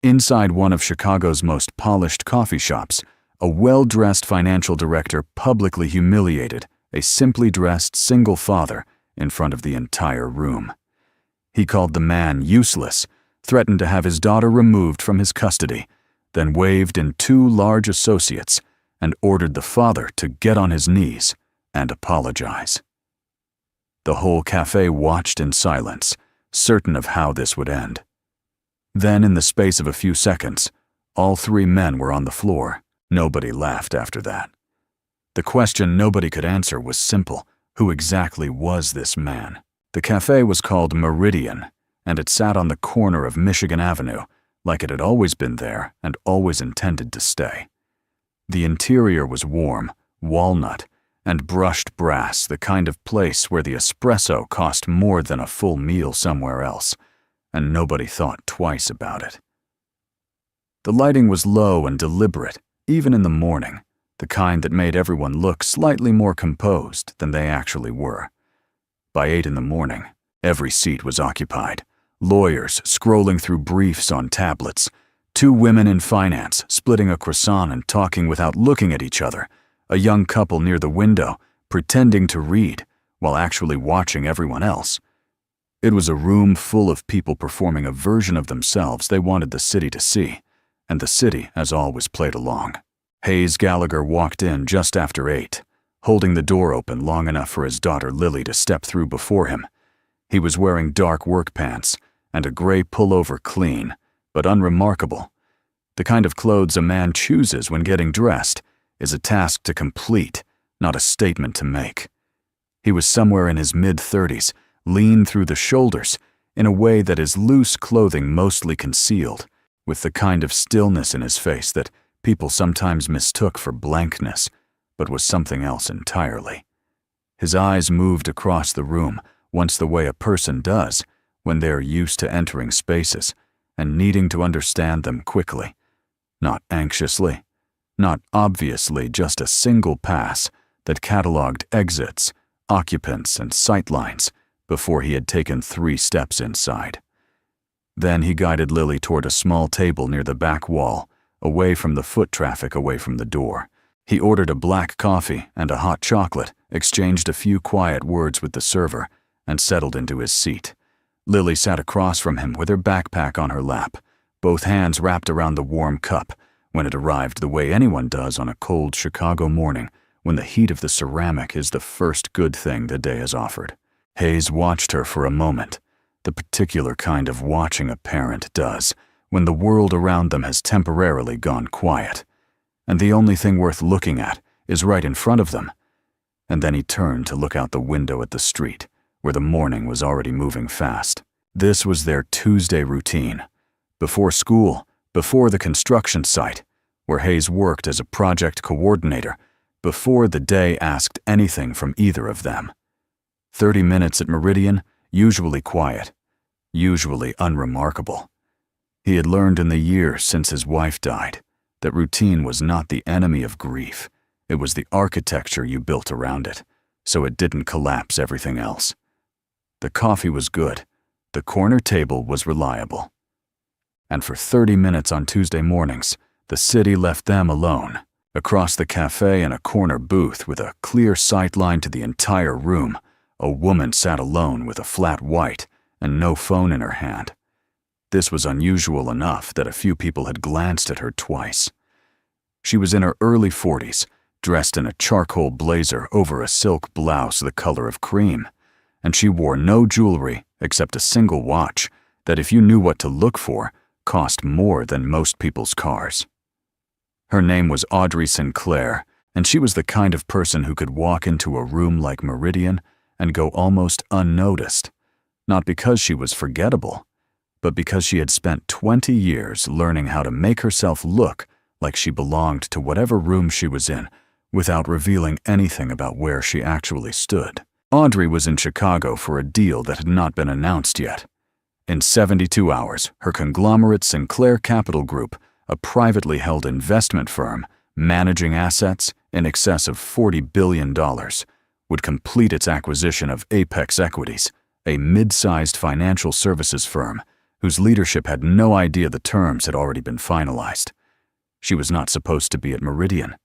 Inside one of Chicago's most polished coffee shops, a well-dressed financial director publicly humiliated a simply dressed single father in front of the entire room. He called the man useless, threatened to have his daughter removed from his custody, then waved in two large associates and ordered the father to get on his knees and apologize. The whole cafe watched in silence, certain of how this would end. Then, in the space of a few seconds, all three men were on the floor. Nobody laughed after that. The question nobody could answer was simple: who exactly was this man? The cafe was called Meridian, and it sat on the corner of Michigan Avenue, like it had always been there and always intended to stay. The interior was warm, walnut, and brushed brass, the kind of place where the espresso cost more than a full meal somewhere else, and nobody thought twice about it. The lighting was low and deliberate, even in the morning, the kind that made everyone look slightly more composed than they actually were. By 8 in the morning, every seat was occupied. Lawyers scrolling through briefs on tablets, two women in finance splitting a croissant and talking without looking at each other, a young couple near the window pretending to read while actually watching everyone else. It was a room full of people performing a version of themselves they wanted the city to see, and the city, as always, played along. Hayes Gallagher walked in just after 8, holding the door open long enough for his daughter Lily to step through before him. He was wearing dark work pants and a gray pullover, clean, but unremarkable. The kind of clothes a man chooses when getting dressed is a task to complete, not a statement to make. He was somewhere in his mid-30s, lean through the shoulders, in a way that his loose clothing mostly concealed, with the kind of stillness in his face that people sometimes mistook for blankness, but was something else entirely. His eyes moved across the room, once the way a person does when they're used to entering spaces and needing to understand them quickly. Not anxiously, not obviously, just a single pass that cataloged exits, occupants, and sightlines before he had taken 3 steps inside. Then he guided Lily toward a small table near the back wall, away from the foot traffic, away from the door. He ordered a black coffee and a hot chocolate, exchanged a few quiet words with the server, and settled into his seat. Lily sat across from him with her backpack on her lap, both hands wrapped around the warm cup, when it arrived the way anyone does on a cold Chicago morning when the heat of the ceramic is the first good thing the day has offered. Hayes watched her for a moment, the particular kind of watching a parent does when the world around them has temporarily gone quiet, and the only thing worth looking at is right in front of them. And then he turned to look out the window at the street, where the morning was already moving fast. This was their Tuesday routine. Before school, before the construction site, where Hayes worked as a project coordinator, before the day asked anything from either of them. 30 minutes at Meridian, usually quiet, usually unremarkable. He had learned in the years since his wife died that routine was not the enemy of grief. It was the architecture you built around it, so it didn't collapse everything else. The coffee was good. The corner table was reliable. And for 30 minutes on Tuesday mornings, the city left them alone. Across the cafe in a corner booth with a clear sight line to the entire room, a woman sat alone with a flat white and no phone in her hand. This was unusual enough that a few people had glanced at her twice. She was in her early 40s, dressed in a charcoal blazer over a silk blouse the color of cream, and she wore no jewelry except a single watch that, if you knew what to look for, cost more than most people's cars. Her name was Audrey Sinclair, and she was the kind of person who could walk into a room like Meridian and go almost unnoticed, not because she was forgettable, but because she had spent 20 years learning how to make herself look like she belonged to whatever room she was in without revealing anything about where she actually stood. Audrey was in Chicago for a deal that had not been announced yet. In 72 hours, her conglomerate Sinclair Capital Group, a privately held investment firm managing assets in excess of $40 billion, would complete its acquisition of Apex Equities, a mid-sized financial services firm whose leadership had no idea the terms had already been finalized. She was not supposed to be at Meridian.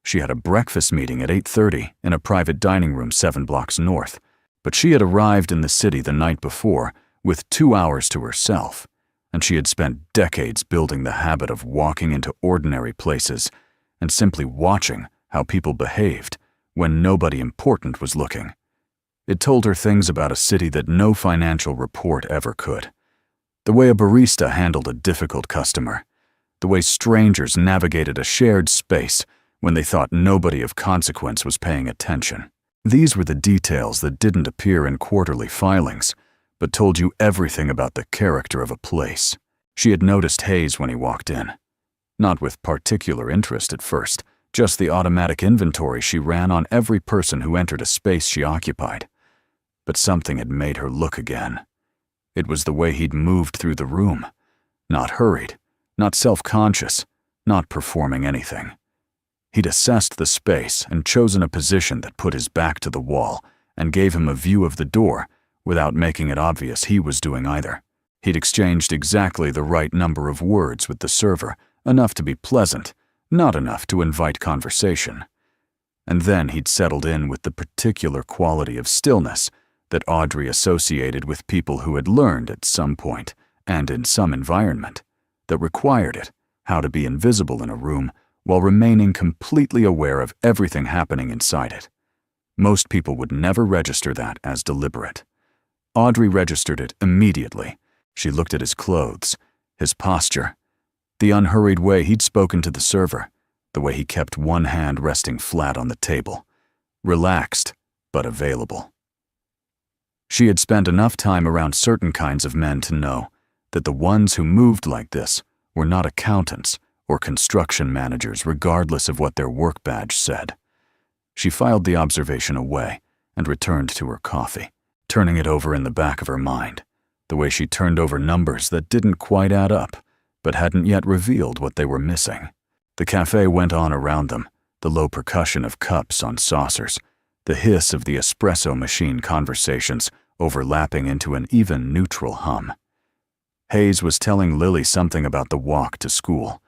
She had a breakfast meeting at 8:30 in a private dining room 7 blocks north, but she had arrived in the city the night before with 2 hours to herself, and she had spent decades building the habit of walking into ordinary places and simply watching how people behaved when nobody important was looking. It told her things about a city that no financial report ever could. The way a barista handled a difficult customer, the way strangers navigated a shared space when they thought nobody of consequence was paying attention. These were the details that didn't appear in quarterly filings, but told you everything about the character of a place. She had noticed Hayes when he walked in. Not with particular interest at first, just the automatic inventory she ran on every person who entered a space she occupied. But something had made her look again. It was the way he'd moved through the room. Not hurried, not self-conscious, not performing anything. He'd assessed the space and chosen a position that put his back to the wall and gave him a view of the door without making it obvious he was doing either. He'd exchanged exactly the right number of words with the server, enough to be pleasant, not enough to invite conversation. And then he'd settled in with the particular quality of stillness that Audrey associated with people who had learned at some point, and in some environment, that required it, how to be invisible in a room while remaining completely aware of everything happening inside it. Most people would never register that as deliberate. Audrey registered it immediately. She looked at his clothes, his posture, the unhurried way he'd spoken to the server, the way he kept one hand resting flat on the table, relaxed but available. She had spent enough time around certain kinds of men to know that the ones who moved like this were not accountants or construction managers regardless of what their work badge said. She filed the observation away and returned to her coffee, turning it over in the back of her mind, the way she turned over numbers that didn't quite add up, but hadn't yet revealed what they were missing. The cafe went on around them, the low percussion of cups on saucers, the hiss of the espresso machine conversations overlapping into an even neutral hum. Hayes was telling Lily something about the walk to school,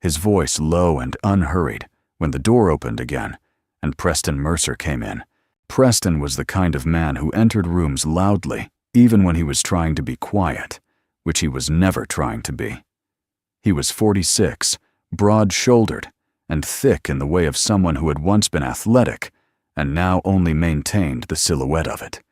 his voice low and unhurried when the door opened again and Preston Mercer came in. Preston was the kind of man who entered rooms loudly even when he was trying to be quiet, which he was never trying to be. He was 46, broad-shouldered, and thick in the way of someone who had once been athletic and now only maintained the silhouette of it.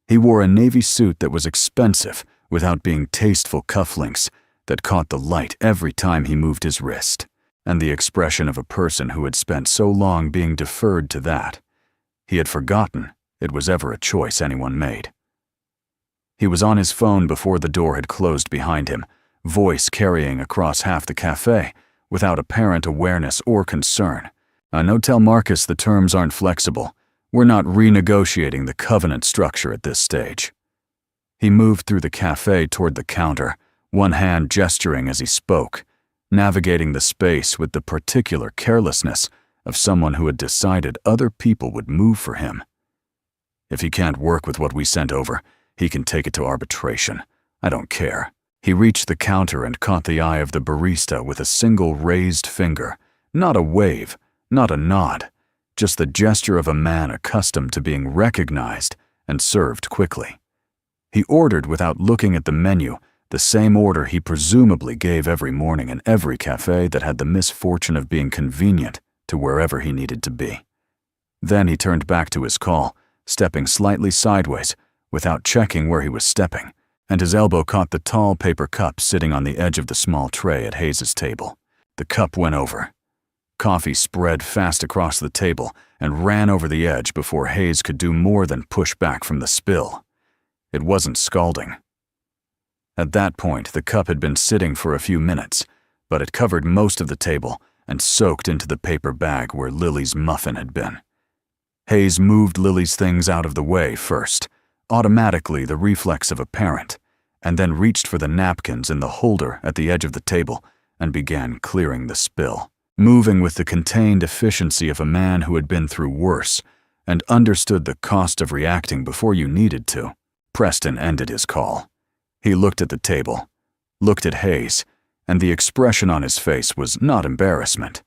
He wore a navy suit that was expensive without being tasteful cufflinks that caught the light every time he moved his wrist, and the expression of a person who had spent so long being deferred to that. He had forgotten it was ever a choice anyone made. He was on his phone before the door had closed behind him, voice carrying across half the cafe, without apparent awareness or concern. No, tell Marcus the terms aren't flexible. We're not renegotiating the covenant structure at this stage. He moved through the cafe toward the counter, one hand gesturing as he spoke, navigating the space with the particular carelessness of someone who had decided other people would move for him. If he can't work with what we sent over, he can take it to arbitration. I don't care. He reached the counter and caught the eye of the barista with a single raised finger, not a wave, not a nod, just the gesture of a man accustomed to being recognized and served quickly. He ordered without looking at the menu, the same order he presumably gave every morning in every cafe that had the misfortune of being convenient to wherever he needed to be. Then he turned back to his call, stepping slightly sideways without checking where he was stepping, and his elbow caught the tall paper cup sitting on the edge of the small tray at Hayes's table. The cup went over. Coffee spread fast across the table and ran over the edge before Hayes could do more than push back from the spill. It wasn't scalding. At that point, the cup had been sitting for a few minutes, but it covered most of the table and soaked into the paper bag where Lily's muffin had been. Hayes moved Lily's things out of the way first, automatically the reflex of a parent, and then reached for the napkins in the holder at the edge of the table and began clearing the spill, moving with the contained efficiency of a man who had been through worse and understood the cost of reacting before you needed to. Preston ended his call. He looked at the table, looked at Hayes, and the expression on his face was not embarrassment.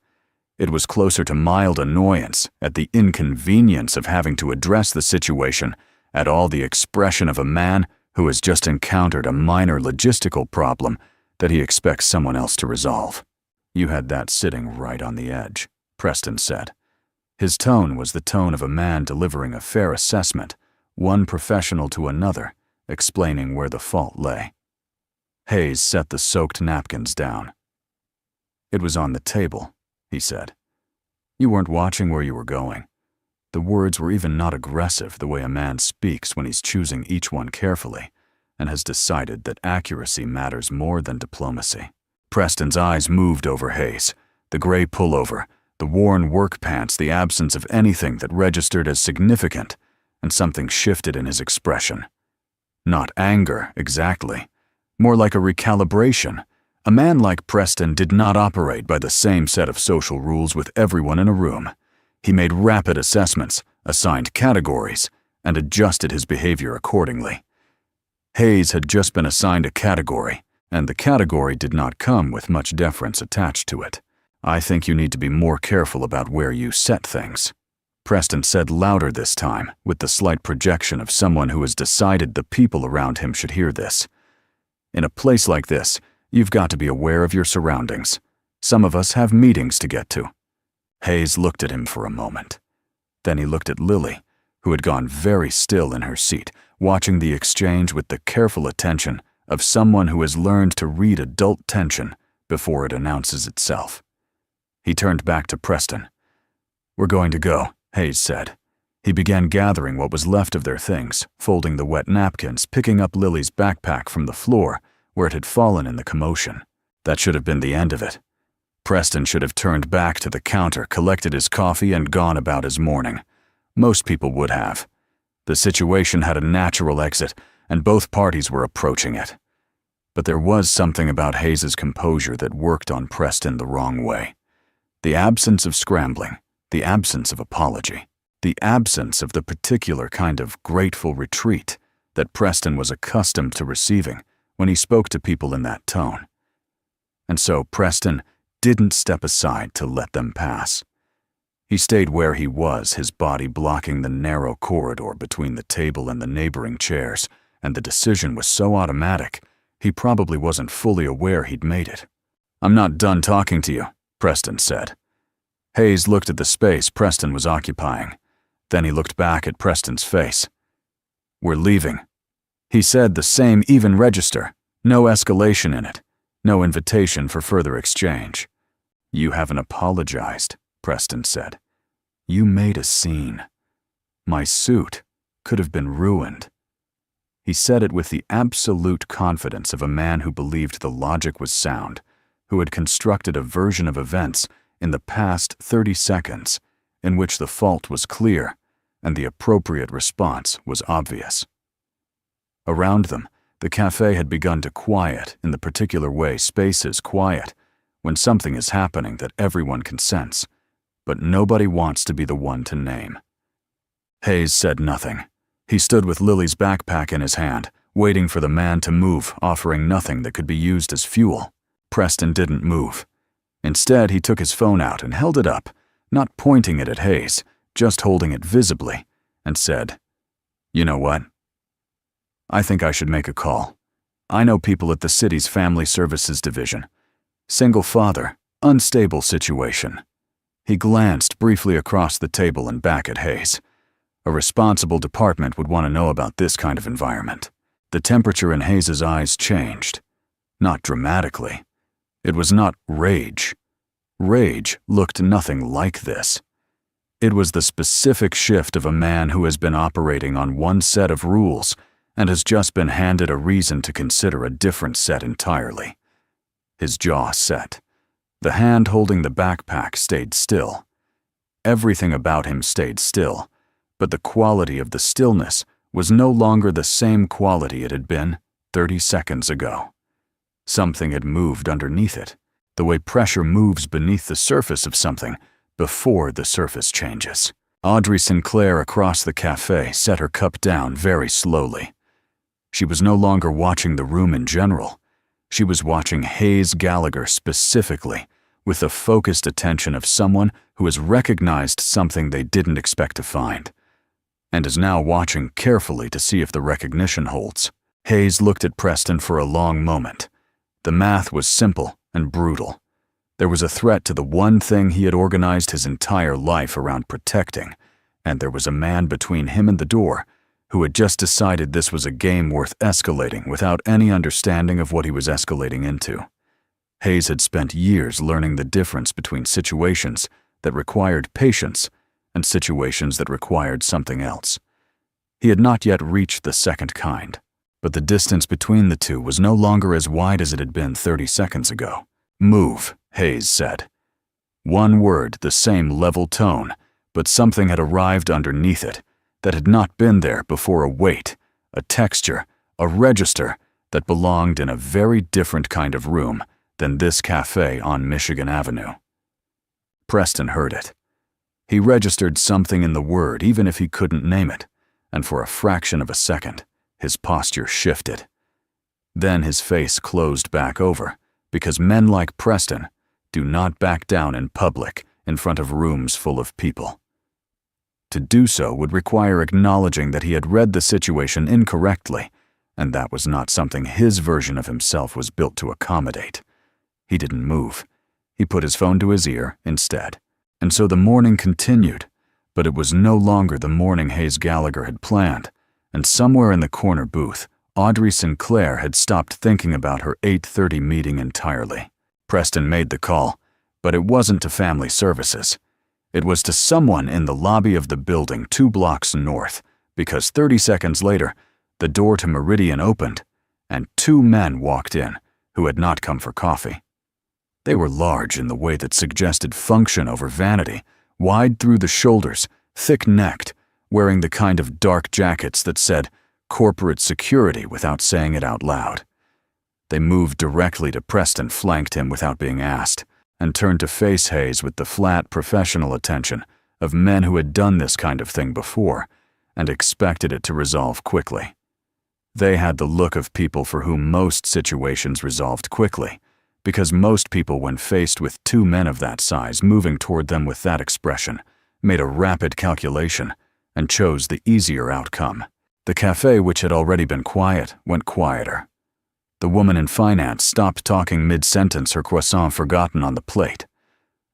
It was closer to mild annoyance at the inconvenience of having to address the situation at all, the expression of a man who has just encountered a minor logistical problem that he expects someone else to resolve. "You had that sitting right on the edge," Preston said. His tone was the tone of a man delivering a fair assessment, one professional to another, explaining where the fault lay. Hayes set the soaked napkins down. "It was on the table," he said. "You weren't watching where you were going." The words were even not aggressive, the way a man speaks when he's choosing each one carefully and has decided that accuracy matters more than diplomacy. Preston's eyes moved over Hayes, the gray pullover, the worn work pants, the absence of anything that registered as significant, and something shifted in his expression. Not anger, exactly. More like a recalibration. A man like Preston did not operate by the same set of social rules with everyone in a room. He made rapid assessments, assigned categories, and adjusted his behavior accordingly. Hayes had just been assigned a category, and the category did not come with much deference attached to it. "I think you need to be more careful about where you set things," Preston said louder this time, with the slight projection of someone who has decided the people around him should hear this. "In a place like this, you've got to be aware of your surroundings. Some of us have meetings to get to." Hayes looked at him for a moment. Then he looked at Lily, who had gone very still in her seat, watching the exchange with the careful attention of someone who has learned to read adult tension before it announces itself. He turned back to Preston. "We're going to go," Hayes said. He began gathering what was left of their things, folding the wet napkins, picking up Lily's backpack from the floor where it had fallen in the commotion. That should have been the end of it. Preston should have turned back to the counter, collected his coffee, and gone about his morning. Most people would have. The situation had a natural exit, and both parties were approaching it. But there was something about Hayes's composure that worked on Preston the wrong way. The absence of scrambling, the absence of apology, the absence of the particular kind of grateful retreat that Preston was accustomed to receiving when he spoke to people in that tone. And so Preston didn't step aside to let them pass. He stayed where he was, his body blocking the narrow corridor between the table and the neighboring chairs, and the decision was so automatic, he probably wasn't fully aware he'd made it. "I'm not done talking to you," Preston said. Hayes looked at the space Preston was occupying. Then he looked back at Preston's face. "We're leaving." He said the same even register, no escalation in it, no invitation for further exchange. "You haven't apologized," Preston said. "You made a scene. My suit could have been ruined." He said it with the absolute confidence of a man who believed the logic was sound, who had constructed a version of events in the past 30 seconds in which the fault was clear and the appropriate response was obvious. Around them, the cafe had begun to quiet in the particular way spaces quiet when something is happening that everyone can sense, but nobody wants to be the one to name. Hayes said nothing. He stood with Lily's backpack in his hand, waiting for the man to move, offering nothing that could be used as fuel. Preston didn't move. Instead, he took his phone out and held it up, not pointing it at Hayes, just holding it visibly, and said, "You know what? I think I should make a call. I know people at the city's family services division. Single father, unstable situation." He glanced briefly across the table and back at Hayes. A responsible department would want to know about this kind of environment. The temperature in Hayes's eyes changed. Not dramatically. It was not rage. Rage looked nothing like this. It was the specific shift of a man who has been operating on one set of rules and has just been handed a reason to consider a different set entirely. His jaw set. The hand holding the backpack stayed still. Everything about him stayed still, but the quality of the stillness was no longer the same quality it had been 30 seconds ago. Something had moved underneath it, the way pressure moves beneath the surface of something before the surface changes. Audrey Sinclair across the cafe set her cup down very slowly. She was no longer watching the room in general. She was watching Hayes Gallagher specifically, with the focused attention of someone who has recognized something they didn't expect to find, and is now watching carefully to see if the recognition holds. Hayes looked at Preston for a long moment. The math was simple and brutal. There was a threat to the one thing he had organized his entire life around protecting, and there was a man between him and the door who had just decided this was a game worth escalating without any understanding of what he was escalating into. Hayes had spent years learning the difference between situations that required patience and situations that required something else. He had not yet reached the second kind, but the distance between the two was no longer as wide as it had been 30 seconds ago. "Move," Hayes said. One word, the same level tone, but something had arrived underneath it that had not been there before, a weight, a texture, a register that belonged in a very different kind of room than this cafe on Michigan Avenue. Preston heard it. He registered something in the word even if he couldn't name it, and for a fraction of a second, his posture shifted. Then his face closed back over, because men like Preston do not back down in public in front of rooms full of people. To do so would require acknowledging that he had read the situation incorrectly, and that was not something his version of himself was built to accommodate. He didn't move. He put his phone to his ear instead. And so the morning continued, but it was no longer the morning Hayes Gallagher had planned, and somewhere in the corner booth, Audrey Sinclair had stopped thinking about her 8:30 meeting entirely. Preston made the call, but it wasn't to family services. It was to someone in the lobby of the building 2 blocks north, because 30 seconds later, the door to Meridian opened, and 2 men walked in who had not come for coffee. They were large in the way that suggested function over vanity, wide through the shoulders, thick-necked, wearing the kind of dark jackets that said corporate security without saying it out loud. They moved directly to Preston, flanked him without being asked, and turned to face Hayes with the flat, professional attention of men who had done this kind of thing before and expected it to resolve quickly. They had the look of people for whom most situations resolved quickly, because most people, when faced with 2 men of that size moving toward them with that expression, made a rapid calculation and chose the easier outcome. The cafe, which had already been quiet, went quieter. The woman in finance stopped talking mid-sentence, her croissant forgotten on the plate.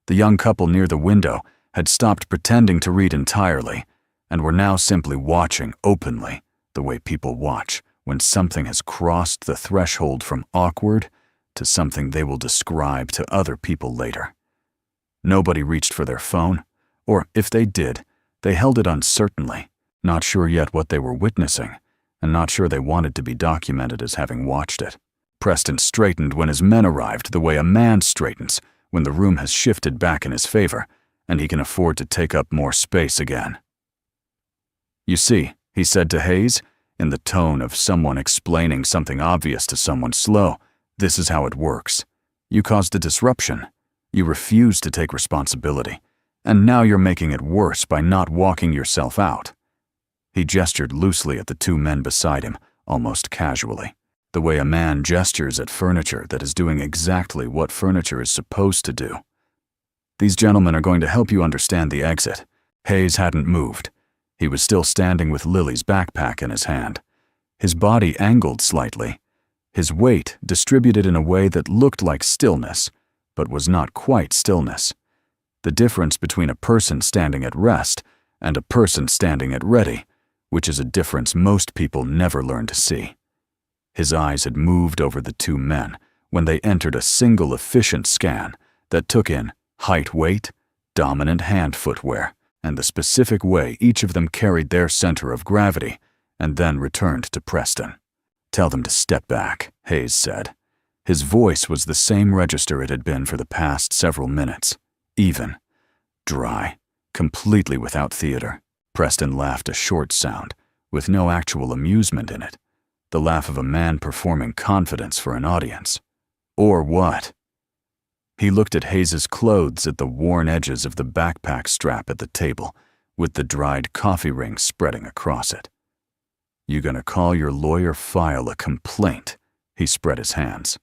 The young couple near the window had stopped pretending to read entirely and were now simply watching openly, the way people watch when something has crossed the threshold from awkward to something they will describe to other people later. Nobody reached for their phone, or if they did, they held it uncertainly, not sure yet what they were witnessing, and not sure they wanted to be documented as having watched it. Preston straightened when his men arrived the way a man straightens when the room has shifted back in his favor, and he can afford to take up more space again. "You see," he said to Hayes, in the tone of someone explaining something obvious to someone slow, "this is how it works. You caused a disruption. You refused to take responsibility. And now you're making it worse by not walking yourself out." He gestured loosely at the 2 men beside him, almost casually, the way a man gestures at furniture that is doing exactly what furniture is supposed to do. "These gentlemen are going to help you understand the exit." Hayes hadn't moved. He was still standing with Lily's backpack in his hand, his body angled slightly, his weight distributed in a way that looked like stillness, but was not quite stillness. The difference between a person standing at rest and a person standing at ready, which is a difference most people never learn to see. His eyes had moved over the 2 men when they entered a single efficient scan that took in height, weight, dominant hand footwear, and the specific way each of them carried their center of gravity, and then returned to Preston. "Tell them to step back," Hayes said. His voice was the same register it had been for the past several minutes. Even, dry, completely without theater. Preston laughed, a short sound, with no actual amusement in it. The laugh of a man performing confidence for an audience. Or what? He looked at Hayes's clothes, at the worn edges of the backpack strap at the table, with the dried coffee rings spreading across it. "You gonna call your lawyer, file a complaint?" He spread his hands.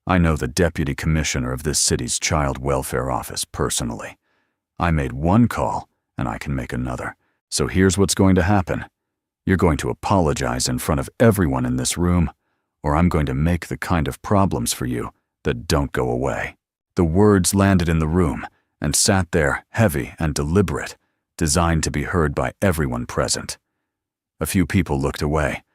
I know the deputy commissioner of this city's child welfare office personally. I made one call, and I can make another. So here's what's going to happen. You're going to apologize in front of everyone in this room, or I'm going to make the kind of problems for you that don't go away." The words landed in the room and sat there heavy and deliberate, designed to be heard by everyone present. A few people looked away.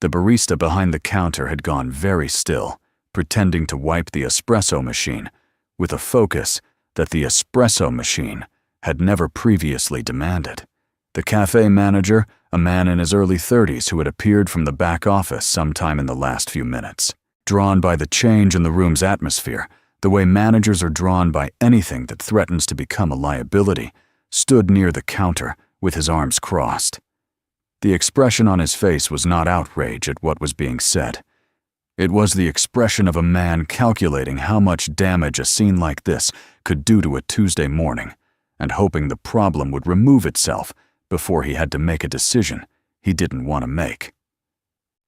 The barista behind the counter had gone very still, pretending to wipe the espresso machine with a focus that the espresso machine had never previously demanded. The cafe manager, a man in his early 30s who had appeared from the back office sometime in the last few minutes, drawn by the change in the room's atmosphere, the way managers are drawn by anything that threatens to become a liability, stood near the counter with his arms crossed. The expression on his face was not outrage at what was being said. It was the expression of a man calculating how much damage a scene like this could do to a Tuesday morning, and hoping the problem would remove itself before he had to make a decision he didn't want to make.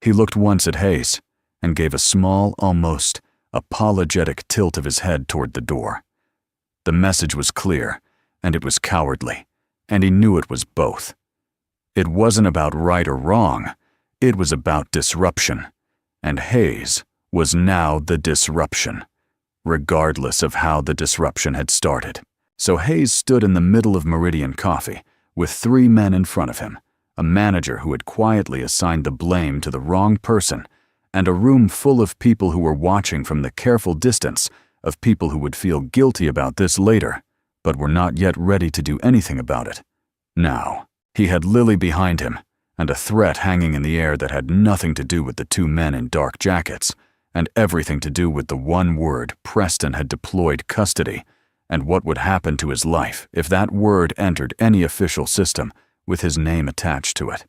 He looked once at Hayes and gave a small, almost apologetic tilt of his head toward the door. The message was clear, and it was cowardly, and he knew it was both. It wasn't about right or wrong, it was about disruption, and Hayes was now the disruption, regardless of how the disruption had started. So Hayes stood in the middle of Meridian Coffee, with 3 men in front of him, a manager who had quietly assigned the blame to the wrong person, and a room full of people who were watching from the careful distance of people who would feel guilty about this later, but were not yet ready to do anything about it. Now, he had Lily behind him, and a threat hanging in the air that had nothing to do with the 2 men in dark jackets, and everything to do with the one word Preston had deployed custody, and what would happen to his life if that word entered any official system with his name attached to it.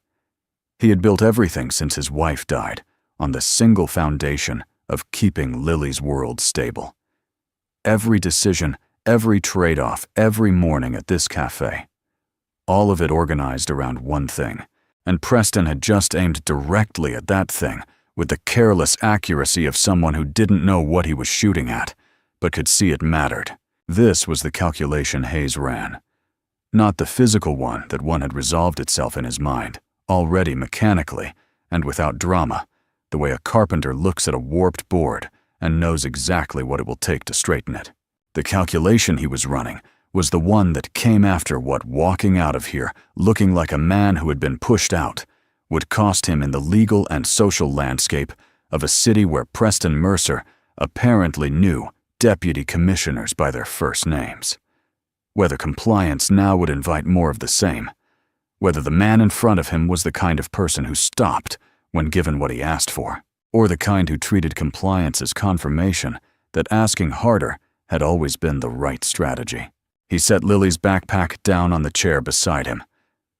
He had built everything since his wife died on the single foundation of keeping Lily's world stable. Every decision, every trade-off, every morning at this cafe, all of it organized around one thing, and Preston had just aimed directly at that thing with the careless accuracy of someone who didn't know what he was shooting at, but could see it mattered. This was the calculation Hayes ran, not the physical one that one had resolved itself in his mind, already mechanically and without drama, the way a carpenter looks at a warped board and knows exactly what it will take to straighten it. The calculation he was running was the one that came after what walking out of here, looking like a man who had been pushed out, would cost him in the legal and social landscape of a city where Preston Mercer apparently knew deputy commissioners by their first names. Whether compliance now would invite more of the same, whether the man in front of him was the kind of person who stopped when given what he asked for, or the kind who treated compliance as confirmation that asking harder had always been the right strategy. He set Lily's backpack down on the chair beside him.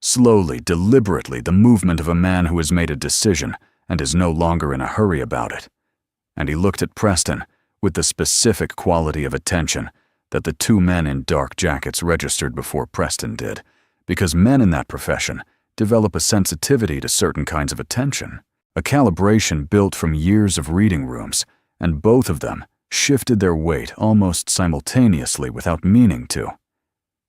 Slowly, deliberately, the movement of a man who has made a decision and is no longer in a hurry about it. And he looked at Preston with the specific quality of attention that the 2 men in dark jackets registered before Preston did, because men in that profession develop a sensitivity to certain kinds of attention, a calibration built from years of reading rooms, and both of them shifted their weight almost simultaneously without meaning to.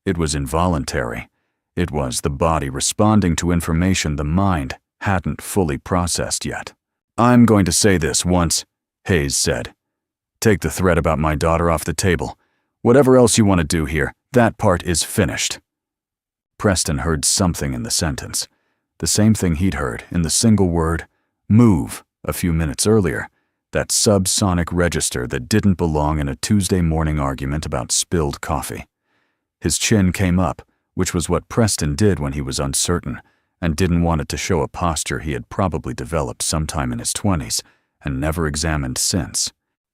It was involuntary. It was the body responding to information the mind hadn't fully processed yet. "I'm going to say this once," Hayes said. "Take the threat about my daughter off the table. Whatever else you want to do here, that part is finished." Preston heard something in the sentence, the same thing he'd heard in the single word, "move," a few minutes earlier, that subsonic register that didn't belong in a Tuesday morning argument about spilled coffee. His chin came up, which was what Preston did when he was uncertain, and didn't want it to show a posture he had probably developed sometime in his 20s and never examined since.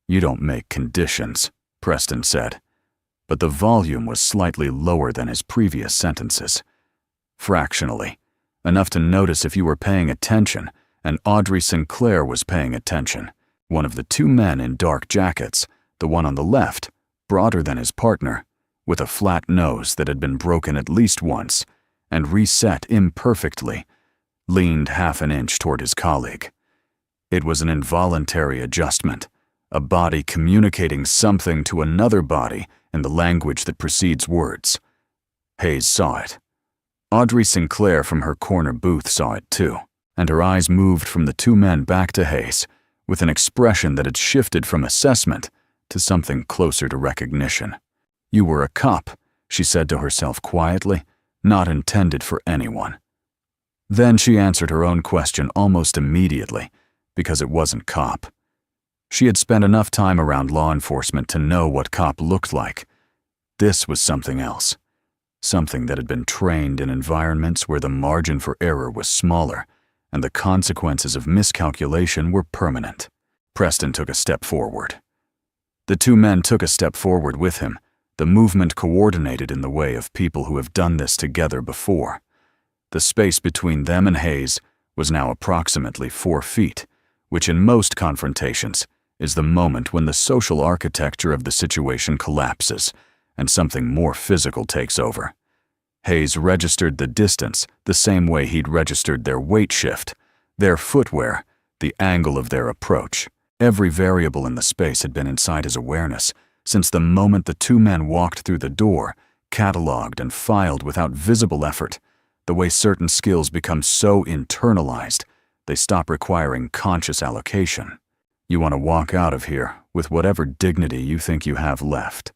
"You don't make conditions," Preston said, but the volume was slightly lower than his previous sentences. Fractionally, enough to notice if you were paying attention, and Audrey Sinclair was paying attention. One of the 2 men in dark jackets, the one on the left, broader than his partner, with a flat nose that had been broken at least once and reset imperfectly, leaned half an inch toward his colleague. It was an involuntary adjustment, a body communicating something to another body in the language that precedes words. Hayes saw it. Audrey Sinclair from her corner booth saw it too, and her eyes moved from the two men back to Hayes, with an expression that had shifted from assessment to something closer to recognition. "You were a cop," she said to herself quietly, not intended for anyone. Then she answered her own question almost immediately, because it wasn't cop. She had spent enough time around law enforcement to know what cop looked like. This was something else. Something that had been trained in environments where the margin for error was smaller, and the consequences of miscalculation were permanent. Preston took a step forward. The two men took a step forward with him, the movement coordinated in the way of people who have done this together before. The space between them and Hayes was now approximately 4 feet, which in most confrontations is the moment when the social architecture of the situation collapses and something more physical takes over. Hayes registered the distance the same way he'd registered their weight shift, their footwear, the angle of their approach. Every variable in the space had been inside his awareness since the moment the two men walked through the door, cataloged and filed without visible effort, the way certain skills become so internalized they stop requiring conscious allocation. "You want to walk out of here with whatever dignity you think you have left,"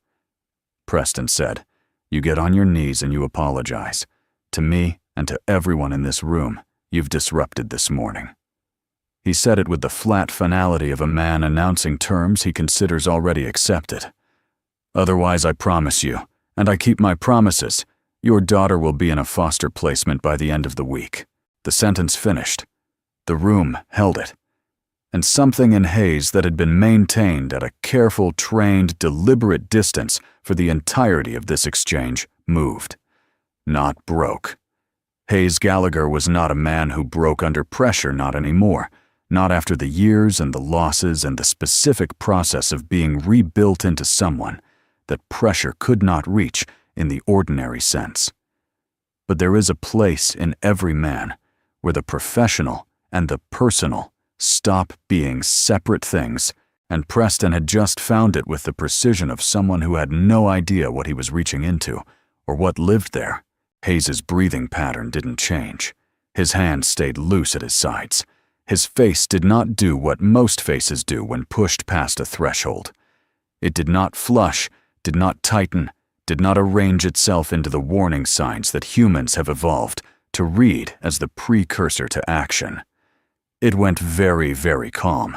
Preston said. "You get on your knees and you apologize. To me and to everyone in this room, you've disrupted this morning." He said it with the flat finality of a man announcing terms he considers already accepted. "Otherwise, I promise you, and I keep my promises, your daughter will be in a foster placement by the end of the week." The sentence finished. The room held it. And something in Hayes that had been maintained at a careful, trained, deliberate distance for the entirety of this exchange moved. Not broke. Hayes Gallagher was not a man who broke under pressure, not anymore. Not after the years and the losses and the specific process of being rebuilt into someone that pressure could not reach in the ordinary sense. But there is a place in every man where the professional and the personal stop being separate things, and Preston had just found it with the precision of someone who had no idea what he was reaching into or what lived there. Hayes's breathing pattern didn't change. His hands stayed loose at his sides. His face did not do what most faces do when pushed past a threshold. It did not flush, did not tighten, did not arrange itself into the warning signs that humans have evolved to read as the precursor to action. It went very, very calm.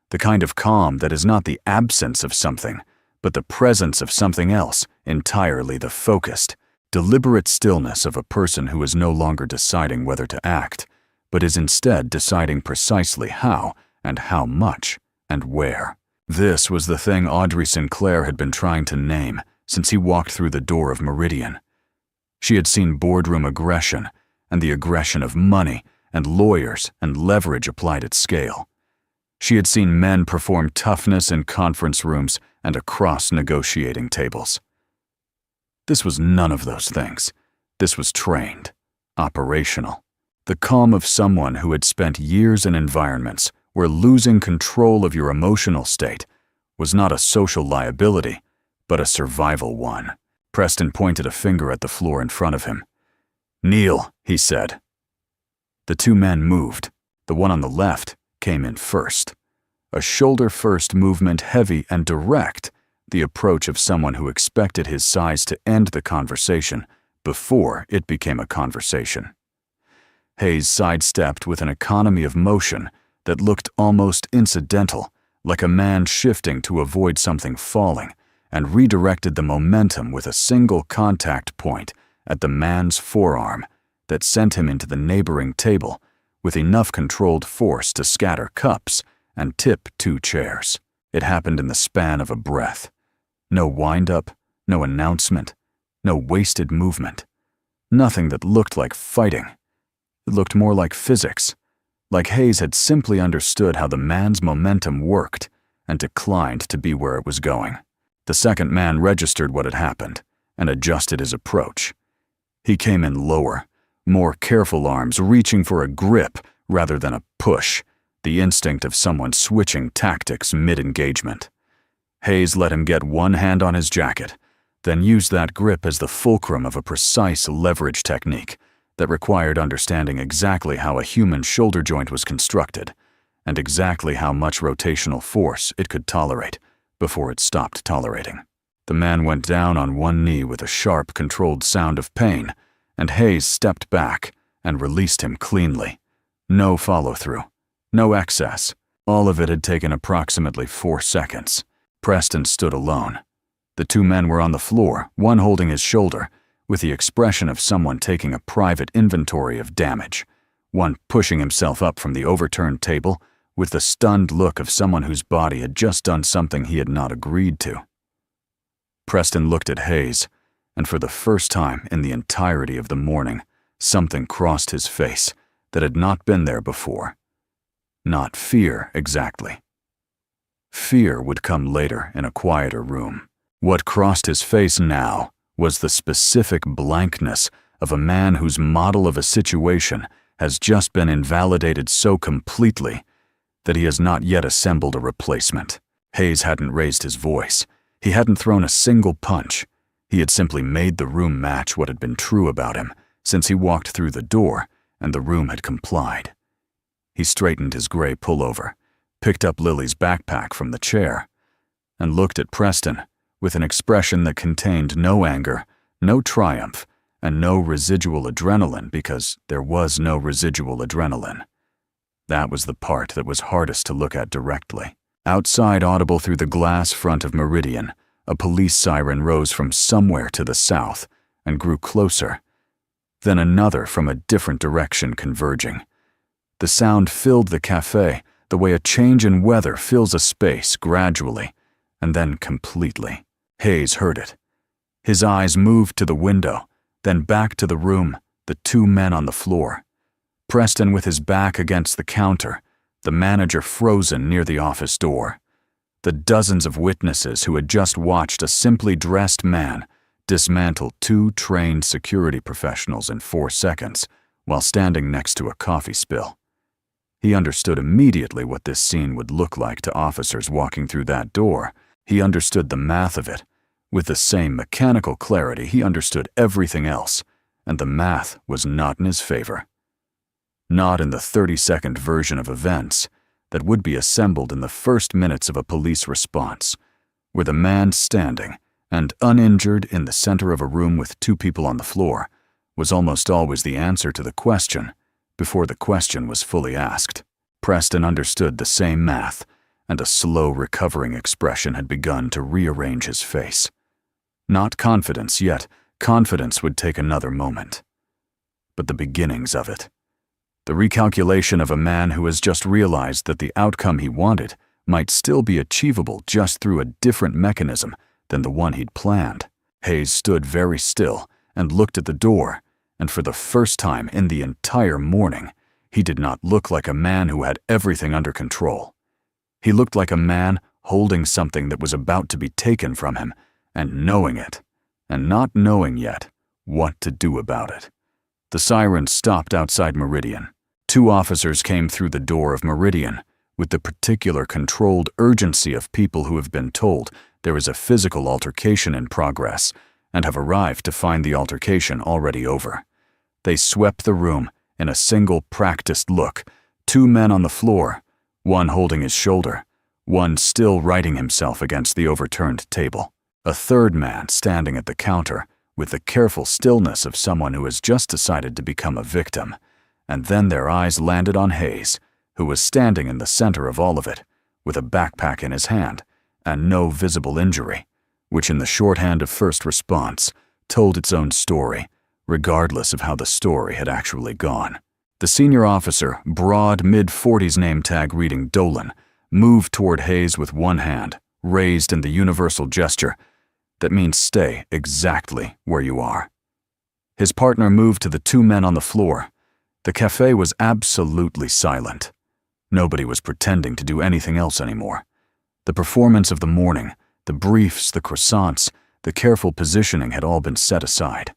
The kind of calm that is not the absence of something, but the presence of something else, entirely the focused, deliberate stillness of a person who is no longer deciding whether to act, but is instead deciding precisely how and how much and where. This was the thing Audrey Sinclair had been trying to name since he walked through the door of Meridian. She had seen boardroom aggression and the aggression of money and lawyers and leverage applied at scale. She had seen men perform toughness in conference rooms and across negotiating tables. This was none of those things. This was trained, operational. The calm of someone who had spent years in environments where losing control of your emotional state was not a social liability, but a survival one. Preston pointed a finger at the floor in front of him. "Kneel," he said. The two men moved. The one on the left came in first. A shoulder-first movement, heavy and direct, the approach of someone who expected his size to end the conversation before it became a conversation. Hayes sidestepped with an economy of motion that looked almost incidental, like a man shifting to avoid something falling, and redirected the momentum with a single contact point at the man's forearm that sent him into the neighboring table with enough controlled force to scatter cups and tip 2 chairs. It happened in the span of a breath. No wind-up, no announcement, no wasted movement. Nothing that looked like fighting. It looked more like physics, like Hayes had simply understood how the man's momentum worked and declined to be where it was going. The second man registered what had happened and adjusted his approach. He came in lower, more careful arms reaching for a grip rather than a push, the instinct of someone switching tactics mid-engagement. Hayes let him get one hand on his jacket, then used that grip as the fulcrum of a precise leverage technique that required understanding exactly how a human shoulder joint was constructed and exactly how much rotational force it could tolerate before it stopped tolerating. The man went down on one knee with a sharp, controlled sound of pain, and Hayes stepped back and released him cleanly. No follow-through, no excess. All of it had taken approximately 4 seconds. Preston stood alone. The two men were on the floor, one holding his shoulder, with the expression of someone taking a private inventory of damage, one pushing himself up from the overturned table with the stunned look of someone whose body had just done something he had not agreed to. Preston looked at Hayes, and for the first time in the entirety of the morning, something crossed his face that had not been there before. Not fear, exactly. Fear would come later in a quieter room. What crossed his face now was the specific blankness of a man whose model of a situation has just been invalidated so completely that he has not yet assembled a replacement. Hayes hadn't raised his voice. He hadn't thrown a single punch. He had simply made the room match what had been true about him since he walked through the door, and the room had complied. He straightened his gray pullover, picked up Lily's backpack from the chair, and looked at Preston with an expression that contained no anger, no triumph, and no residual adrenaline, because there was no residual adrenaline. That was the part that was hardest to look at directly. Outside, audible through the glass front of Meridian, a police siren rose from somewhere to the south and grew closer. Then another from a different direction converging. The sound filled the café the way a change in weather fills a space gradually and then completely. Hayes heard it. His eyes moved to the window, then back to the room, the two men on the floor. Preston with his back against the counter, the manager frozen near the office door. The dozens of witnesses who had just watched a simply dressed man dismantle 2 trained security professionals in 4 seconds while standing next to a coffee spill. He understood immediately what this scene would look like to officers walking through that door. He understood the math of it. With the same mechanical clarity, he understood everything else, and the math was not in his favor. Not in the 30-second version of events that would be assembled in the first minutes of a police response, where the man standing and uninjured in the center of a room with 2 people on the floor was almost always the answer to the question before the question was fully asked. Preston understood the same math, and a slow recovering expression had begun to rearrange his face. Not confidence yet. Confidence would take another moment. But the beginnings of it. The recalculation of a man who has just realized that the outcome he wanted might still be achievable just through a different mechanism than the one he'd planned. Hayes stood very still and looked at the door, and for the first time in the entire morning, he did not look like a man who had everything under control. He looked like a man holding something that was about to be taken from him, and knowing it, and not knowing yet what to do about it. The siren stopped outside Meridian. 2 officers came through the door of Meridian with the particular controlled urgency of people who have been told there is a physical altercation in progress and have arrived to find the altercation already over. They swept the room in a single practiced look. 2 men on the floor, one holding his shoulder, one still righting himself against the overturned table. A 3rd man standing at the counter with the careful stillness of someone who has just decided to become a victim. And then their eyes landed on Hayes, who was standing in the center of all of it, with a backpack in his hand and no visible injury, which in the shorthand of first response told its own story, regardless of how the story had actually gone. The senior officer, broad mid-40s name tag reading Dolan, moved toward Hayes with one hand, raised in the universal gesture that means stay exactly where you are. His partner moved to the 2 men on the floor. The cafe was absolutely silent. Nobody was pretending to do anything else anymore. The performance of the morning, the briefs, the croissants, the careful positioning had all been set aside.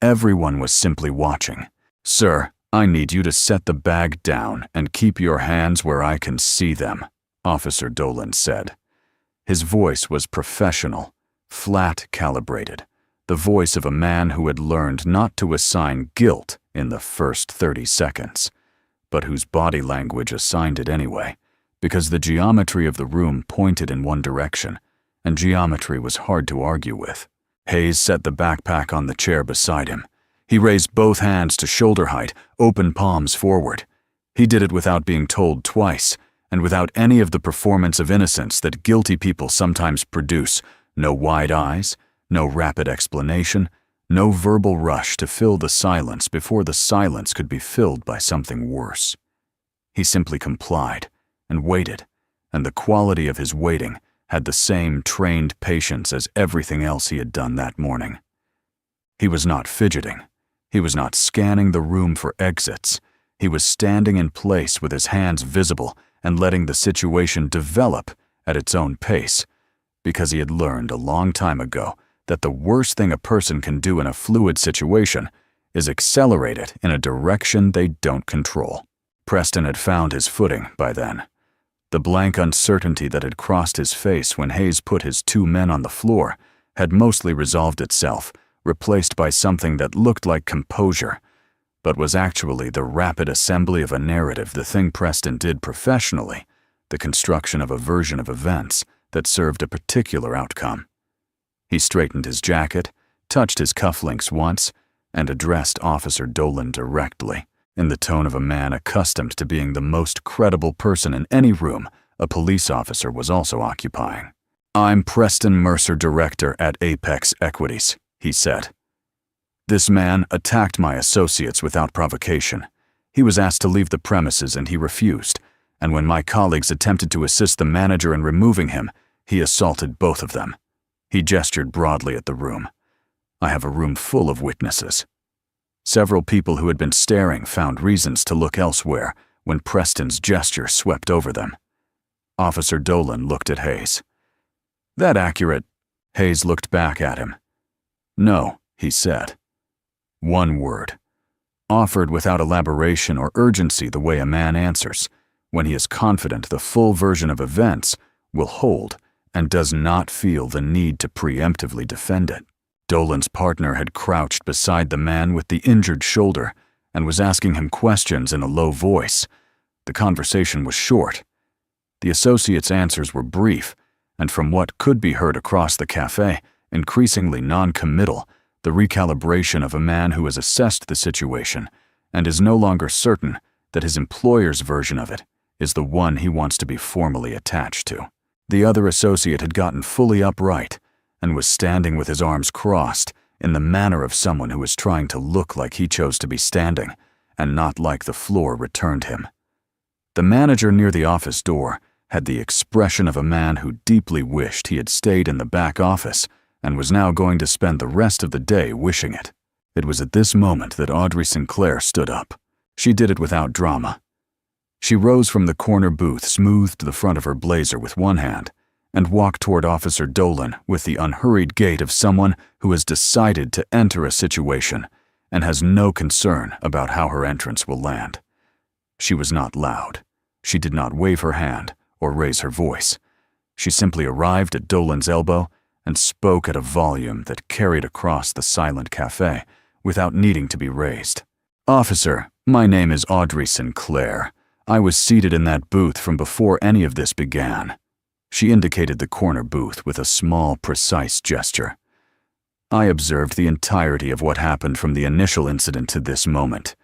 Everyone was simply watching. "Sir, "I need you to set the bag down and keep your hands where I can see them," Officer Dolan said. His voice was professional, flat calibrated, the voice of a man who had learned not to assign guilt in the first 30 seconds, but whose body language assigned it anyway, because the geometry of the room pointed in one direction, and geometry was hard to argue with. Hayes set the backpack on the chair beside him. He raised both hands to shoulder height, open palms forward. He did it without being told twice, and without any of the performance of innocence that guilty people sometimes produce. No wide eyes, no rapid explanation, no verbal rush to fill the silence before the silence could be filled by something worse. He simply complied and waited, and the quality of his waiting had the same trained patience as everything else he had done that morning. He was not fidgeting. He was not scanning the room for exits. He was standing in place with his hands visible and letting the situation develop at its own pace, because he had learned a long time ago that the worst thing a person can do in a fluid situation is accelerate it in a direction they don't control. Preston had found his footing by then. The blank uncertainty that had crossed his face when Hayes put his two men on the floor had mostly resolved itself, replaced by something that looked like composure, but was actually the rapid assembly of a narrative, the thing Preston did professionally, the construction of a version of events that served a particular outcome. He straightened his jacket, touched his cufflinks once, and addressed Officer Dolan directly, in the tone of a man accustomed to being the most credible person in any room a police officer was also occupying. "I'm Preston Mercer, director at Apex Equities," he said. "This man attacked my associates without provocation. He was asked to leave the premises and he refused, and when my colleagues attempted to assist the manager in removing him, he assaulted both of them." He gestured broadly at the room. "I have a room full of witnesses." Several people who had been staring found reasons to look elsewhere when Preston's gesture swept over them. Officer Dolan looked at Hayes. "That accurate?" Hayes looked back at him. "No," he said. One word, offered without elaboration or urgency the way a man answers, when he is confident the full version of events will hold and does not feel the need to preemptively defend it. Dolan's partner had crouched beside the man with the injured shoulder and was asking him questions in a low voice. The conversation was short. The associate's answers were brief, and from what could be heard across the café, increasingly non-committal, the recalibration of a man who has assessed the situation and is no longer certain that his employer's version of it is the one he wants to be formally attached to. The other associate had gotten fully upright and was standing with his arms crossed in the manner of someone who was trying to look like he chose to be standing and not like the floor returned him. The manager near the office door had the expression of a man who deeply wished he had stayed in the back office and was now going to spend the rest of the day wishing it. It was at this moment that Audrey Sinclair stood up. She did it without drama. She rose from the corner booth, smoothed the front of her blazer with one hand, and walked toward Officer Dolan with the unhurried gait of someone who has decided to enter a situation and has no concern about how her entrance will land. She was not loud. She did not wave her hand or raise her voice. She simply arrived at Dolan's elbow and spoke at a volume that carried across the silent café without needing to be raised. "Officer, my name is Audrey Sinclair. I was seated in that booth from before any of this began." She indicated the corner booth with a small, precise gesture. "I observed the entirety of what happened from the initial incident to this moment.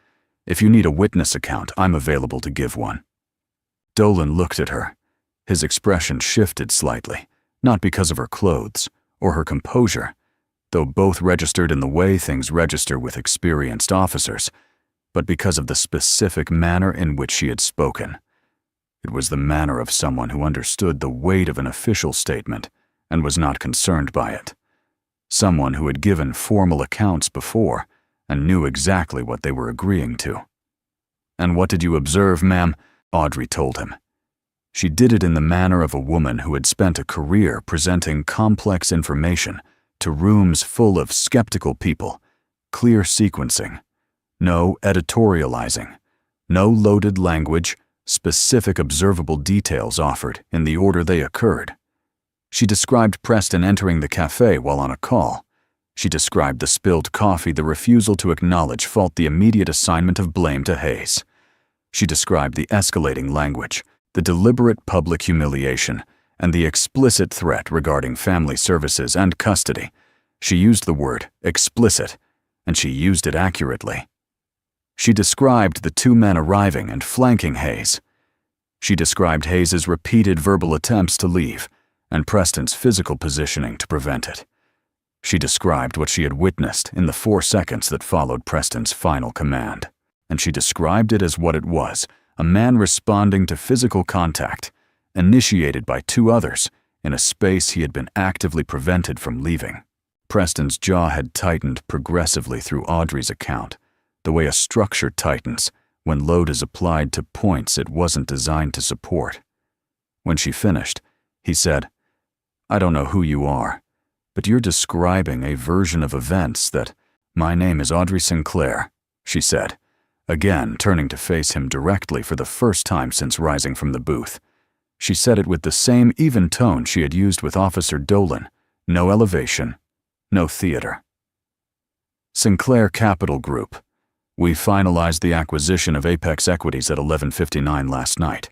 If you need a witness account, I'm available to give one." Dolan looked at her. His expression shifted slightly, not because of her clothes or her composure, though both registered in the way things register with experienced officers, but because of the specific manner in which she had spoken. It was the manner of someone who understood the weight of an official statement and was not concerned by it. Someone who had given formal accounts before and knew exactly what they were agreeing to. "And what did you observe, ma'am?" Audrey told him. She did it in the manner of a woman who had spent a career presenting complex information to rooms full of skeptical people, clear sequencing, No editorializing. No loaded language, specific observable details offered in the order they occurred. She described Preston entering the cafe while on a call. She described the spilled coffee, the refusal to acknowledge fault, the immediate assignment of blame to Hayes. She described the escalating language, the deliberate public humiliation, and the explicit threat regarding family services and custody. She used the word explicit, and she used it accurately. She described the two men arriving and flanking Hayes. She described Hayes's repeated verbal attempts to leave and Preston's physical positioning to prevent it. She described what she had witnessed in the 4 seconds that followed Preston's final command, and she described it as what it was, a man responding to physical contact, initiated by 2 others, in a space he had been actively prevented from leaving. Preston's jaw had tightened progressively through Audrey's account, the way a structure tightens when load is applied to points it wasn't designed to support. When she finished, he said, "I don't know who you are, but you're describing a version of events that—" "My name is Audrey Sinclair," she said, again turning to face him directly for the first time since rising from the booth. She said it with the same even tone she had used with Officer Dolan. No elevation, no theater. "Sinclair Capital Group. We finalized the acquisition of Apex Equities at 11:59 last night,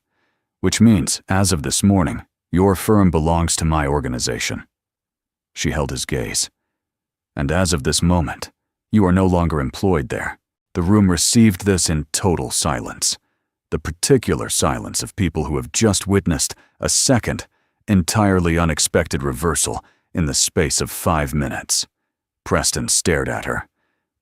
which means, as of this morning, your firm belongs to my organization." She held his gaze. "And as of this moment, you are no longer employed there." The room received this in total silence, the particular silence of people who have just witnessed a second, entirely unexpected reversal in the space of 5 minutes. Preston stared at her.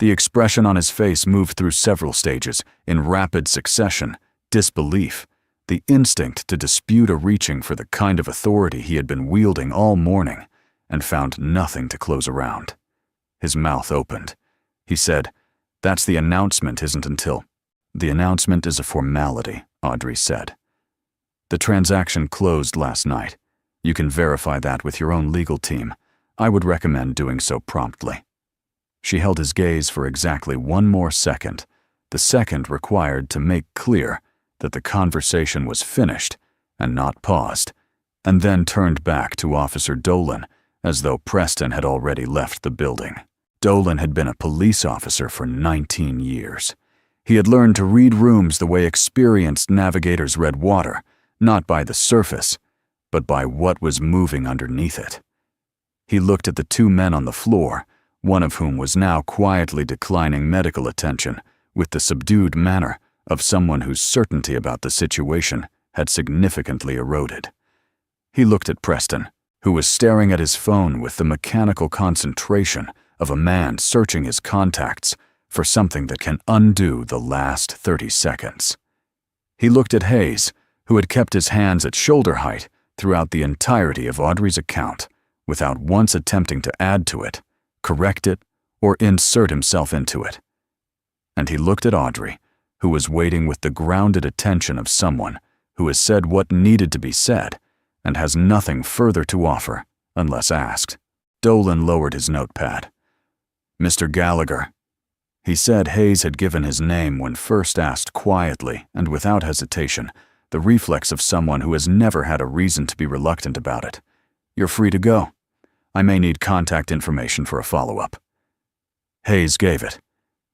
The expression on his face moved through several stages, in rapid succession: disbelief, the instinct to dispute a reaching for the kind of authority he had been wielding all morning, and found nothing to close around. His mouth opened. He said, "That's the announcement, isn't until—" "The announcement is a formality," Audrey said. "The transaction closed last night. You can verify that with your own legal team. I would recommend doing so promptly." She held his gaze for exactly 1 more second, the second required to make clear that the conversation was finished and not paused, and then turned back to Officer Dolan as though Preston had already left the building. Dolan had been a police officer for 19 years. He had learned to read rooms the way experienced navigators read water, not by the surface, but by what was moving underneath it. He looked at the 2 men on the floor, one of whom was now quietly declining medical attention with the subdued manner of someone whose certainty about the situation had significantly eroded. He looked at Preston, who was staring at his phone with the mechanical concentration of a man searching his contacts for something that can undo the last 30 seconds. He looked at Hayes, who had kept his hands at shoulder height throughout the entirety of Audrey's account, without once attempting to add to it, correct it, or insert himself into it. And he looked at Audrey, who was waiting with the grounded attention of someone who has said what needed to be said and has nothing further to offer unless asked. Dolan lowered his notepad. "Mr. Gallagher." He said Hayes had given his name when first asked quietly and without hesitation, the reflex of someone who has never had a reason to be reluctant about it. "You're free to go. I may need contact information for a follow-up." Hayes gave it.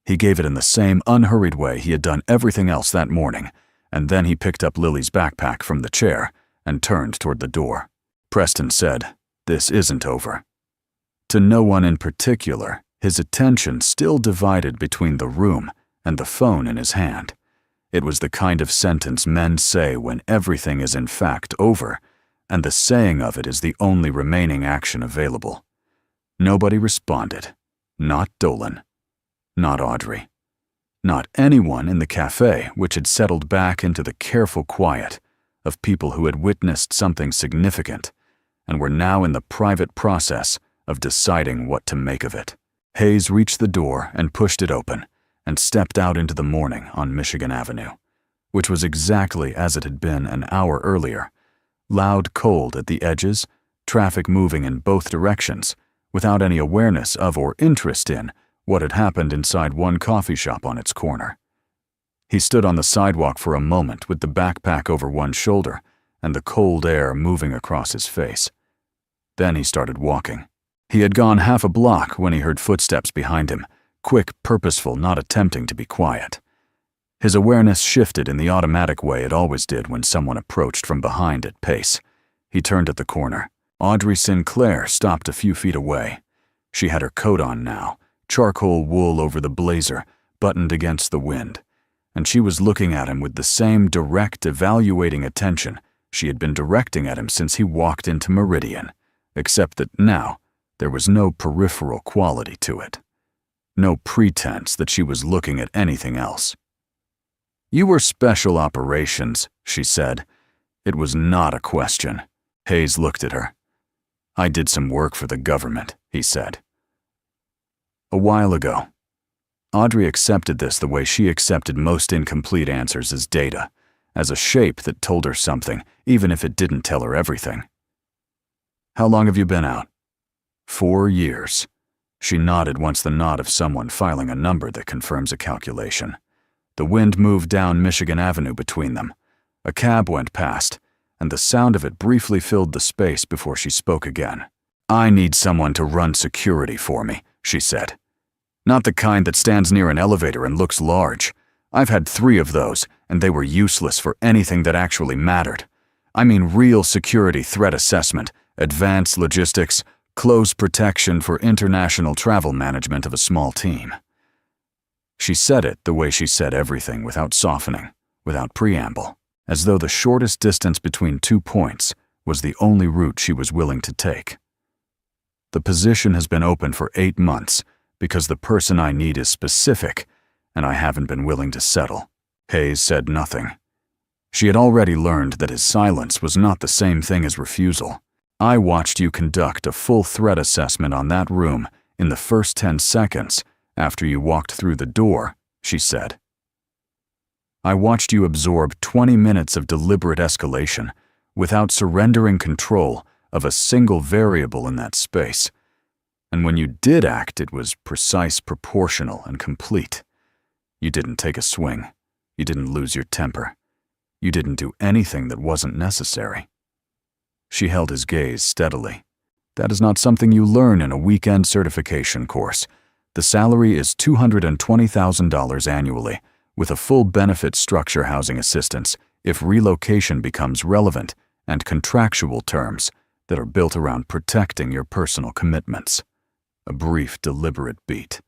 He gave it in the same unhurried way he had done everything else that morning, and then he picked up Lily's backpack from the chair and turned toward the door. Preston said, "This isn't over." To no one in particular, his attention still divided between the room and the phone in his hand. It was the kind of sentence men say when everything is in fact over, and the saying of it is the only remaining action available. Nobody responded. Not Dolan. Not Audrey. Not anyone in the cafe, which had settled back into the careful quiet of people who had witnessed something significant and were now in the private process of deciding what to make of it. Hayes reached the door and pushed it open and stepped out into the morning on Michigan Avenue, which was exactly as it had been an hour earlier. Loud cold at the edges, traffic moving in both directions, without any awareness of or interest in what had happened inside one coffee shop on its corner. He stood on the sidewalk for a moment with the backpack over one shoulder and the cold air moving across his face. Then he started walking. He had gone half a block when he heard footsteps behind him, quick, purposeful, not attempting to be quiet. His awareness shifted in the automatic way it always did when someone approached from behind at pace. He turned at the corner. Audrey Sinclair stopped a few feet away. She had her coat on now, charcoal wool over the blazer, buttoned against the wind, and she was looking at him with the same direct, evaluating attention she had been directing at him since he walked into Meridian, except that now there was no peripheral quality to it. No pretense that she was looking at anything else. "You were special operations," she said. It was not a question. Hayes looked at her. "I did some work for the government," he said. "A while ago." Audrey accepted this the way she accepted most incomplete answers as data, as a shape that told her something, even if it didn't tell her everything. "How long have you been out?" 4 years. She nodded once the nod of someone filing a number that confirms a calculation. The wind moved down Michigan Avenue between them. A cab went past, and the sound of it briefly filled the space before she spoke again. "I need someone to run security for me," she said. "Not the kind that stands near an elevator and looks large. I've had 3 of those, and they were useless for anything that actually mattered. I mean real security threat assessment, advanced logistics, close protection for international travel management of a small team." She said it the way she said everything, without softening, without preamble, as though the shortest distance between 2 points was the only route she was willing to take. "The position has been open for 8 months because the person I need is specific, and I haven't been willing to settle." Hayes said nothing. She had already learned that his silence was not the same thing as refusal. "I watched you conduct a full threat assessment on that room in the first 10 seconds after you walked through the door," she said. "I watched you absorb 20 minutes of deliberate escalation without surrendering control of a single variable in that space. And when you did act, it was precise, proportional, and complete. You didn't take a swing. You didn't lose your temper. You didn't do anything that wasn't necessary." She held his gaze steadily. "That is not something you learn in a weekend certification course. The salary is $220,000 annually, with a full benefit structure, housing assistance, if relocation becomes relevant, and contractual terms that are built around protecting your personal commitments." A brief, deliberate beat.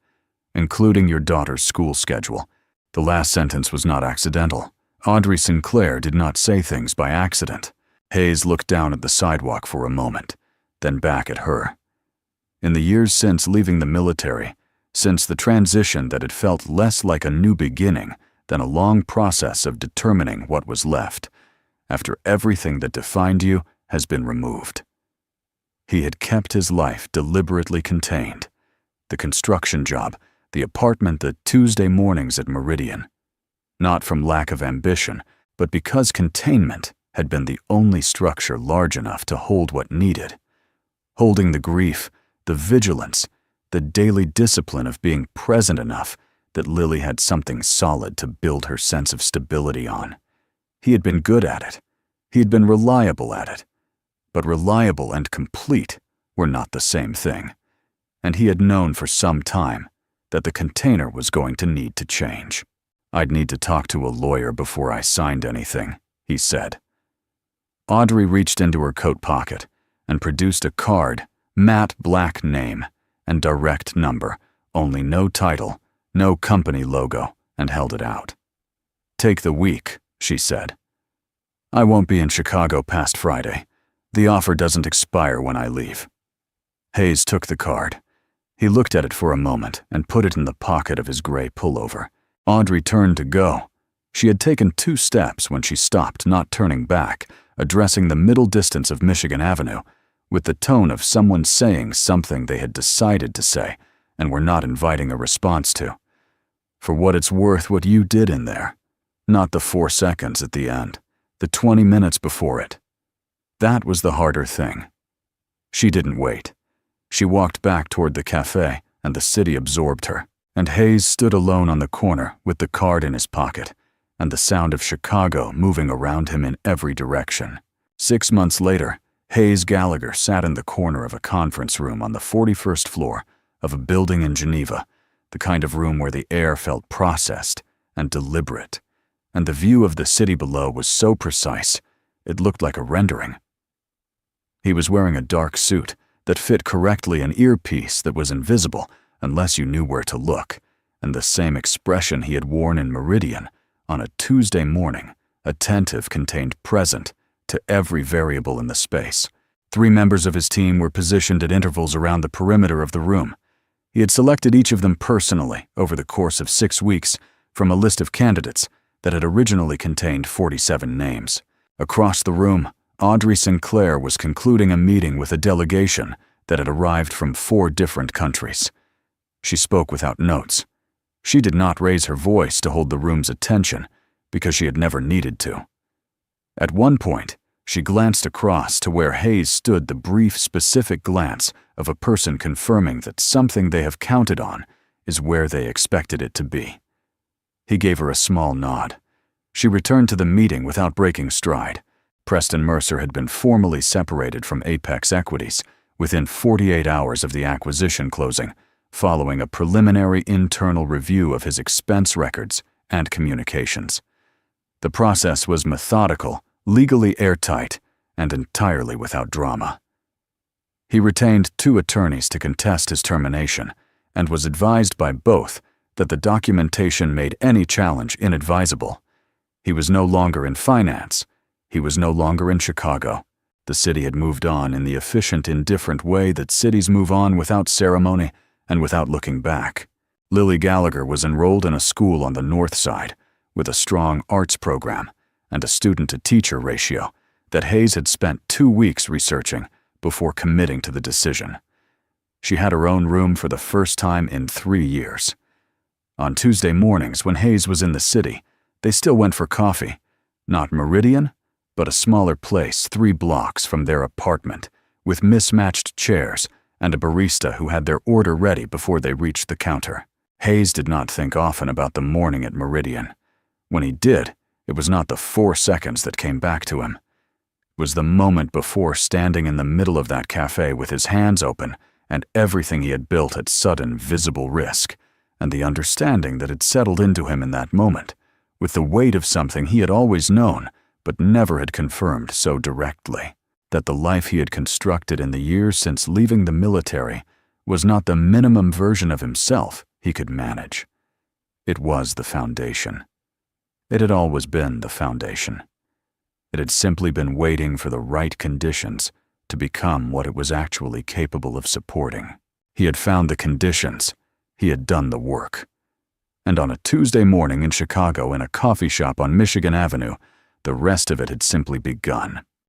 "Including your daughter's school schedule." The last sentence was not accidental. Audrey Sinclair did not say things by accident. Hayes looked down at the sidewalk for a moment, then back at her. In the years since leaving the military, since the transition that had felt less like a new beginning than a long process of determining what was left, after everything that defined you has been removed. He had kept his life deliberately contained. The construction job, the apartment, the Tuesday mornings at Meridian. Not from lack of ambition, but because containment had been the only structure large enough to hold what needed. Holding the grief, the vigilance, the daily discipline of being present enough that Lily had something solid to build her sense of stability on. He had been good at it. He had been reliable at it. But reliable and complete were not the same thing. And he had known for some time that the container was going to need to change. "I'd need to talk to a lawyer before I signed anything," he said. Audrey reached into her coat pocket and produced a card, matte black name, and direct number, only no title, no company logo, and held it out. "Take the week," she said. "I won't be in Chicago past Friday. The offer doesn't expire when I leave." Hayes took the card. He looked at it for a moment and put it in the pocket of his gray pullover. Audrey turned to go. She had taken 2 steps when she stopped, not turning back, addressing the middle distance of Michigan Avenue, with the tone of someone saying something they had decided to say and were not inviting a response to. "For what it's worth, what you did in there. Not the 4 seconds at the end, the 20 minutes before it. That was the harder thing." She didn't wait. She walked back toward the café, and the city absorbed her, And Hayes stood alone on the corner with the card in his pocket and the sound of Chicago moving around him in every direction. 6 months later, Hayes Gallagher sat in the corner of a conference room on the 41st floor of a building in Geneva, the kind of room where the air felt processed and deliberate, and the view of the city below was so precise it looked like a rendering. He was wearing a dark suit that fit correctly an earpiece that was invisible unless you knew where to look, and the same expression he had worn in Meridian on a Tuesday morning, attentive, contained, present to every variable in the space. 3 members of his team were positioned at intervals around the perimeter of the room. He had selected each of them personally over the course of 6 weeks from a list of candidates that had originally contained 47 names. Across the room, Audrey Sinclair was concluding a meeting with a delegation that had arrived from 4 different countries. She spoke without notes. She did not raise her voice to hold the room's attention because she had never needed to. At one point, she glanced across to where Hayes stood, the brief, specific glance of a person confirming that something they have counted on is where they expected it to be. He gave her a small nod. She returned to the meeting without breaking stride. Preston Mercer had been formally separated from Apex Equities within 48 hours of the acquisition closing, following a preliminary internal review of his expense records and communications. The process was methodical, legally airtight, and entirely without drama. He retained 2 attorneys to contest his termination and was advised by both that the documentation made any challenge inadvisable. He was no longer in finance. He was no longer in Chicago. The city had moved on in the efficient, indifferent way that cities move on without ceremony and without looking back. Lily Gallagher was enrolled in a school on the north side with a strong arts program and a student-to-teacher ratio that Hayes had spent 2 weeks researching before committing to the decision. She had her own room for the first time in 3 years. On Tuesday mornings when Hayes was in the city, they still went for coffee, not Meridian, but a smaller place 3 blocks from their apartment, with mismatched chairs and a barista who had their order ready before they reached the counter. Hayes did not think often about the morning at Meridian. When he did, it was not the 4 seconds that came back to him. It was the moment before, standing in the middle of that cafe with his hands open and everything he had built at sudden visible risk, and the understanding that had settled into him in that moment, with the weight of something he had always known but never had confirmed so directly, that the life he had constructed in the years since leaving the military was not the minimum version of himself he could manage. It was the foundation. It had always been the foundation. It had simply been waiting for the right conditions to become what it was actually capable of supporting. He had found the conditions. He had done the work. And on a Tuesday morning in Chicago in a coffee shop on Michigan Avenue, the rest of it had simply begun.